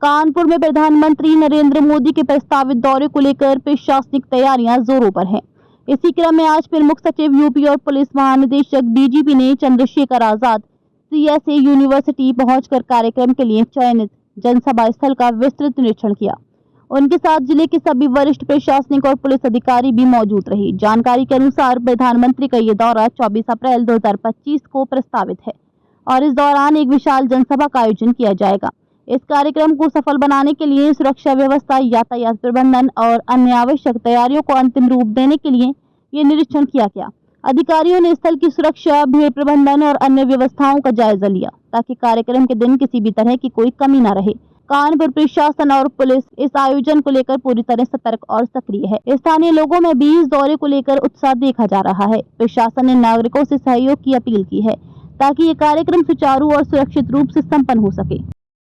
कानपुर में प्रधानमंत्री नरेंद्र मोदी के प्रस्तावित दौरे को लेकर प्रशासनिक तैयारियां जोरों पर हैं। इसी क्रम में आज प्रमुख सचिव यूपी और पुलिस महानिदेशक डीजीपी ने चंद्रशेखर आजाद सीएसए यूनिवर्सिटी पहुंचकर कार्यक्रम के लिए चयनित जनसभा स्थल का विस्तृत निरीक्षण किया। उनके साथ जिले के सभी वरिष्ठ प्रशासनिक और पुलिस अधिकारी भी मौजूद रहे। जानकारी के अनुसार प्रधानमंत्री का ये दौरा 24 अप्रैल 2025 को प्रस्तावित है और इस दौरान एक विशाल जनसभा का आयोजन किया जाएगा। इस कार्यक्रम को सफल बनाने के लिए सुरक्षा व्यवस्था, यातायात प्रबंधन और अन्य आवश्यक तैयारियों को अंतिम रूप देने के लिए ये निरीक्षण किया गया। अधिकारियों ने स्थल की सुरक्षा, भीड़ प्रबंधन और अन्य व्यवस्थाओं का जायजा लिया ताकि कार्यक्रम के दिन किसी भी तरह की कोई कमी न रहे। कानपुर प्रशासन और पुलिस इस आयोजन को लेकर पूरी तरह सतर्क और सक्रिय है। स्थानीय लोगों में भी इस दौरे को लेकर उत्साह देखा जा रहा है। प्रशासन ने नागरिकों से सहयोग की अपील की है ताकि ये कार्यक्रम सुचारू और सुरक्षित रूप से संपन्न हो सके।